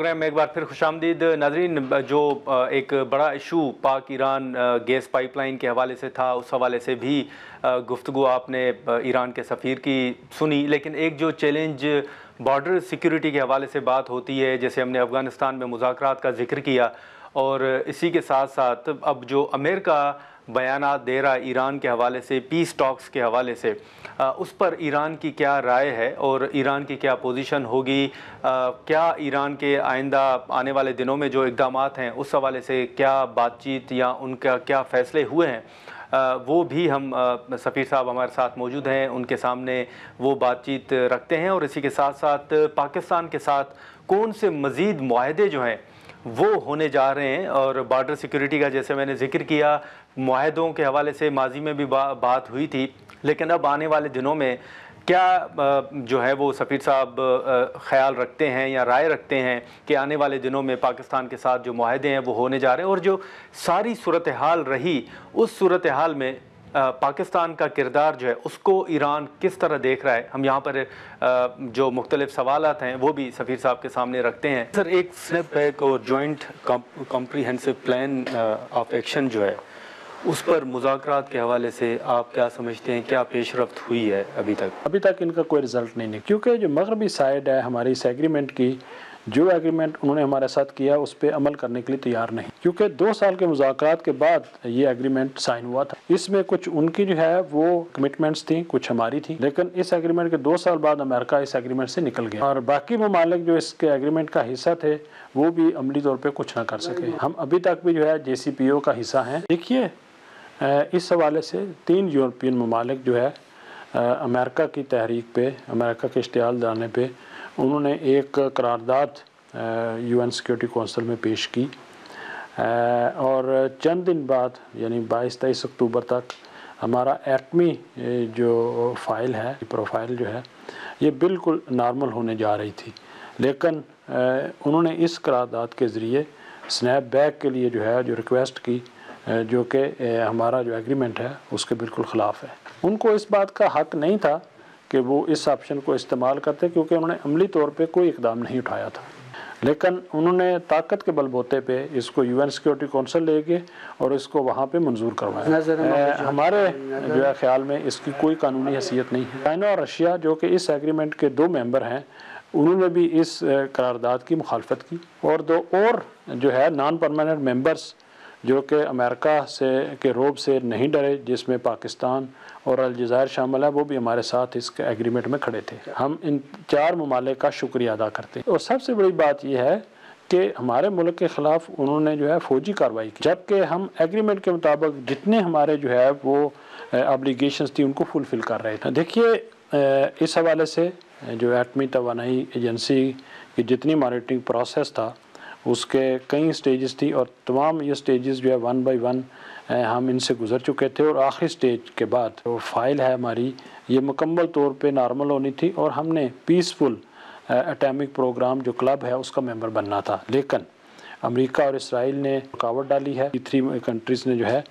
Programme में एक बार फिर खुशामदीद नाज़रीन। जो एक बड़ा इशू पाक ईरान गैस पाइपलाइन के हवाले से था, उस हवाले से भी गुफ्तगू आपने ईरान के सफ़ीर की सुनी। लेकिन एक जो चैलेंज बॉर्डर सिक्योरिटी के हवाले से बात होती है, जैसे हमने अफ़गानिस्तान में मुज़ाकरात का जिक्र किया, और इसी के साथ साथ अब जो अमेरिका बयानात दे रहा है ईरान के हवाले से, पीस टॉक्स के हवाले से, उस पर ईरान की क्या राय है और ईरान की क्या पोजीशन होगी? क्या ईरान के आइंदा आने वाले दिनों में जो इक़दाम हैं उस हवाले से क्या बातचीत या उनका क्या फ़ैसले हुए हैं, वो भी हम सफ़ीर साहब हमारे साथ मौजूद हैं, उनके सामने वो बातचीत रखते हैं। और इसी के साथ साथ पाकिस्तान के साथ कौन से मज़ीद मुआहदे जो हैं वो होने जा रहे हैं, और बॉर्डर सिक्योरिटी का जैसे मैंने जिक्र किया, मुआहदों के हवाले से माजी में भी बात हुई थी, लेकिन अब आने वाले दिनों में क्या जो है वो सफ़ीर साहब ख्याल रखते हैं या राय रखते हैं कि आने वाले दिनों में पाकिस्तान के साथ जो मुआहदे हैं वो होने जा रहे हैं, और जो सारी सूरत हाल रही उस सूरत हाल में पाकिस्तान का किरदार जो है उसको ईरान किस तरह देख रहा है? हम यहाँ पर जो मुख्तलिफ सवालात हैं वो भी सफ़ीर साहब के सामने रखते हैं। सर, एक स्नैप बैक और joint comprehensive plan of action जो है उस पर मुज़ाकरात के हवाले से आप क्या समझते हैं, क्या पेशरफ्त हुई है अभी तक? अभी तक इनका कोई रिज़ल्ट नहीं है, क्योंकि जो मगरबी साइड है हमारी इस एग्रीमेंट की, जो एग्रीमेंट उन्होंने हमारे साथ किया उस पर अमल करने के लिए तैयार नहीं, क्योंकि 2 साल के मुज़ाकरात के बाद ये एग्रीमेंट साइन हुआ था। इसमें कुछ उनकी जो है वो कमिटमेंट्स थी, कुछ हमारी थी, लेकिन इस एग्रीमेंट के 2 साल बाद अमेरिका इस एग्रीमेंट से निकल गया और बाकी ममालिक जो इसके एग्रीमेंट का हिस्सा थे वो भी अमली तौर पर कुछ ना कर सके। हम अभी तक भी जो है JCPOA का हिस्सा हैं। देखिए, इस हवाले से 3 यूरोपियन ममालिक जो है अमेरिका की तहरीक पे, अमेरिका के इश्तिहाल डालने पे उन्होंने एक करारदाद UN सिक्योरिटी कौंसिल में पेश की, और चंद दिन बाद यानी 22-23 अक्टूबर तक हमारा एटमी जो फ़ाइल है, प्रोफाइल जो है, ये बिल्कुल नॉर्मल होने जा रही थी। लेकिन उन्होंने इस करारदाद के ज़रिए स्नैप बैक के लिए जो है जो रिक्वेस्ट की, जो कि हमारा जो एग्रीमेंट है उसके बिल्कुल ख़िलाफ़ है। उनको इस बात का हक़ नहीं था कि वो इस ऑप्शन को इस्तेमाल करते, क्योंकि उन्होंने अमली तौर पे कोई इक़दाम नहीं उठाया था, लेकिन उन्होंने ताकत के बलबूते पे इसको UN सिक्योरिटी कौंसिल ले गए और इसको वहाँ पे मंजूर करवाया। हमारे जो है ख़्याल में इसकी कोई कानूनी हैसियत नहीं है। चाइना और रशिया जो कि इस एग्रीमेंट के 2 मेंबर हैं, उन्होंने भी इस करारदाद की मुखालफत की, और 2 और जो है नॉन परमानेंट मेंबर्स जो कि अमेरिका से के रोब से नहीं डरे, जिसमें पाकिस्तान और अलजायर शामिल है, वो भी हमारे साथ इस एग्रीमेंट में खड़े थे। हम इन 4 ममालिक का शुक्रिया अदा करते हैं। और सबसे बड़ी बात यह है कि हमारे मुल्क के ख़िलाफ़ उन्होंने जो है फ़ौजी कार्रवाई की, जबकि हम एग्रीमेंट के मुताबिक जितने हमारे जो है वो ऑब्लिगेशंस थी उनको फुलफ़िल कर रहे थे। देखिए, इस हवाले से जो एटमी तवानाई एजेंसी की जितनी मॉनिटरिंग प्रोसेस था उसके कई स्टेजेस थी, और तमाम ये स्टेजेस जो है 1 बाय 1 हम इनसे गुज़र चुके थे, और आखिरी स्टेज के बाद जो फाइल है हमारी ये मुकम्मल तौर पे नॉर्मल होनी थी, और हमने पीसफुल एटॉमिक प्रोग्राम जो क्लब है उसका मेंबर बनना था। लेकिन अमेरिका और इसराइल ने रुकावट डाली है। 3 कंट्रीज़ ने जो है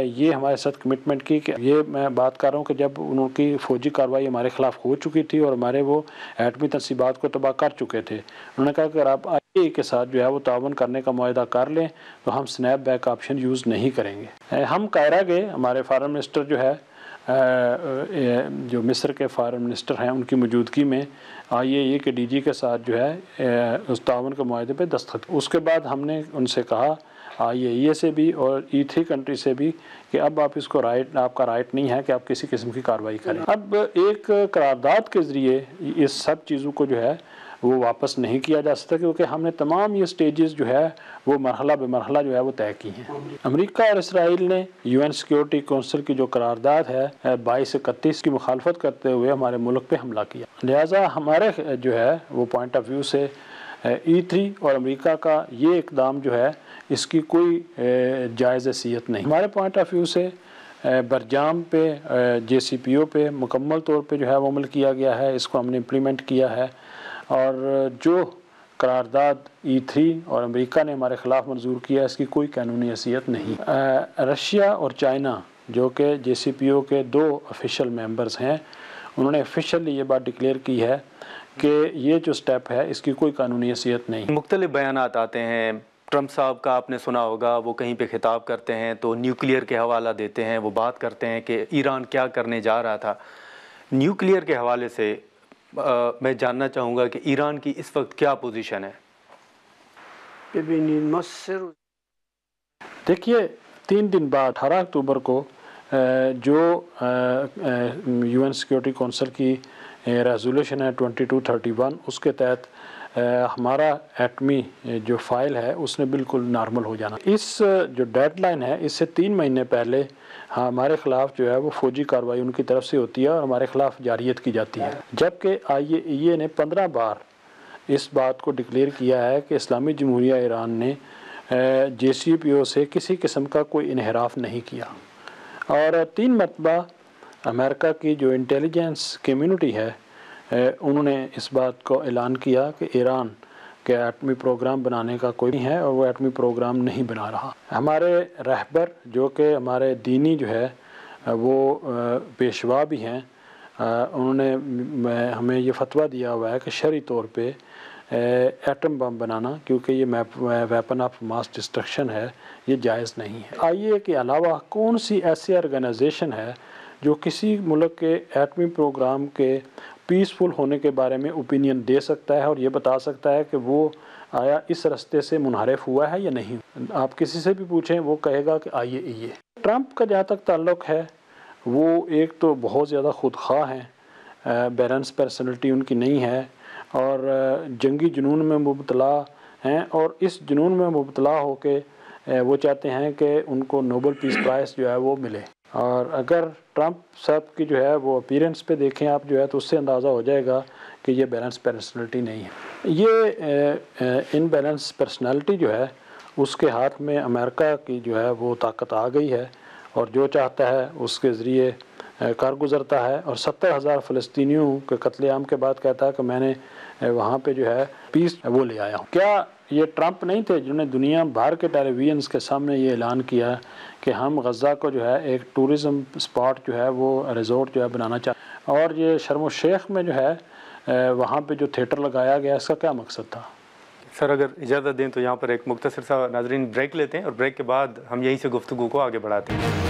ये हमारे साथ कमिटमेंट की कि ये मैं बात कर रहा हूँ कि जब उनकी फ़ौजी कार्रवाई हमारे ख़िलाफ़ हो चुकी थी और हमारे वो एटमी तनसीबात को तबाह कर चुके थे, उन्होंने कहा कि अगर आप IAEA के साथ जो है वो तावन करने का मुआहदा कर लें तो हम स्नैप बैक ऑप्शन यूज़ नहीं करेंगे। हम कायरा गए, हमारे फॉरेन मिनिस्टर जो है जो मिस्र के फॉरेन मिनिस्टर हैं उनकी मौजूदगी में IAEA के DG के साथ जो है उस तावन के मुआहदे पे दस्तखत। उसके बाद हमने उनसे कहा IAEA से भी और E3 कंट्री से भी कि अब आप इसको आपका राइट नहीं है कि आप किसी किस्म की कार्रवाई करें। अब एक करारदाद के ज़रिए इस सब चीज़ों को जो है वो वापस नहीं किया जा सकता, क्योंकि हमने तमाम ये स्टेजेस जो है वो मरहला बे मरहला जो है वो तय की हैं। अमेरिका और इसराइल ने UN सिक्योरिटी कौंसिल की जो करारदाद है 22 से 31 की मुखालफत करते हुए हमारे मुल्क पे हमला किया। लिहाजा हमारे जो है वो पॉइंट ऑफ व्यू से E3 और अमेरिका का ये इक़दाम जो है इसकी कोई जायज़ हैसियत नहीं। हमारे पॉइंट ऑफ व्यू से बरजाम पे JCPOA पे मुकम्मल तौर पे जो है वो अमल किया गया है, इसको हमने इम्प्लीमेंट किया है, और जो करारदाद E3 और अमेरिका ने हमारे ख़िलाफ़ मंजूर किया इसकी कोई कानूनी हैसियत नहीं। रशिया और चाइना जो कि JCPOA के 2 ऑफिशियल मेंबर्स हैं, उन्होंने ऑफिशियली ये बात डिक्लेयर की है कि ये जो स्टेप है इसकी कोई कानूनी हैसियत नहीं। मुख्तलिफ बयानात आते हैं, ट्रंप साहब का आपने सुना होगा, वो कहीं पे खिताब करते हैं तो न्यूक्लियर के हवाला देते हैं, वो बात करते हैं कि ईरान क्या करने जा रहा था। न्यूक्लियर के हवाले से मैं जानना चाहूँगा कि ईरान की इस वक्त क्या पोजीशन है? देखिए, 3 दिन बाद 18 अक्टूबर को जो UN सिक्योरिटी काउंसिल की रेजोल्यूशन है 2231, उसके तहत हमारा एटमी जो फाइल है उसने बिल्कुल नॉर्मल हो जाना। इस जो डेडलाइन है इससे 3 महीने पहले हमारे ख़िलाफ़ जो है वो फ़ौजी कार्रवाई उनकी तरफ से होती है और हमारे ख़िलाफ़ जारियत की जाती है। जबकि IAEA ने 15 बार इस बात को डिक्लेयर किया है कि इस्लामी जमहूरिया ईरान ने JCPOA से किसी किस्म का कोई इन्हिराफ नहीं किया। और 3 मरतबा अमेरिका की जो इंटेलिजेंस कम्युनिटी है उन्होंने इस बात को ऐलान किया कि ईरान के एटमी प्रोग्राम बनाने का कोई नहीं है और वो एटमी प्रोग्राम नहीं बना रहा। हमारे रहबर जो कि हमारे दीनी जो है वो पेशवा भी हैं, उन्होंने हमें ये फतवा दिया हुआ है कि शरई तौर पे एटम बम बनाना, क्योंकि ये वेपन ऑफ मास डिस्ट्रक्शन है, ये जायज़ नहीं है। IAEA के अलावा कौन सी ऐसी ऑर्गेनाइजेशन है जो किसी मुल्क के एटमी प्रोग्राम के पीसफुल होने के बारे में ओपिनियन दे सकता है और ये बता सकता है कि वो आया इस रास्ते से मुनहरफ हुआ है या नहीं? आप किसी से भी पूछें वो कहेगा कि IAEA। ट्रंप का जहाँ तक ताल्लुक़ है वो एक तो बहुत ज़्यादा खुदख्वाह हैं, बैलेंस पर्सनैलिटी उनकी नहीं है और जंगी जुनून में मुबतला हैं और इस जुनून में मुबतला होके वो चाहते हैं कि उनको नोबल पीस प्राइज़ जो है वो मिले। और अगर ट्रंप साहब की जो है वो अपीयरेंस पे देखें आप जो है तो उससे अंदाज़ा हो जाएगा कि ये बैलेंस पर्सनैलिटी नहीं है। ये इनबैलेंस पर्सनैलिटी जो है उसके हाथ में अमेरिका की जो है वो ताकत आ गई है और जो चाहता है उसके ज़रिए कर गुज़रता है। और 70,000 फ़लस्तीनियों के कत्लेआम के बाद कहता है कि मैंने वहाँ पे जो है पीस वो ले आया हूँ। क्या ये ट्रंप नहीं थे जिन्होंने दुनिया भर के टेलीविजन्स के सामने ये ऐलान किया कि हम गज़ा को जो है एक टूरिज़म स्पॉट जो है वो रिज़ोर्ट जो है बनाना चाहते हैं? और ये शर्म शेख में जो है वहाँ पे जो थिएटर लगाया गया इसका क्या मकसद था? सर अगर इजाज़त दें तो यहाँ पर एक मुख्तसर सा नाज़रीन ब्रेक लेते हैं और ब्रेक के बाद हम यहीं से गुफ्तगू को आगे बढ़ाते हैं।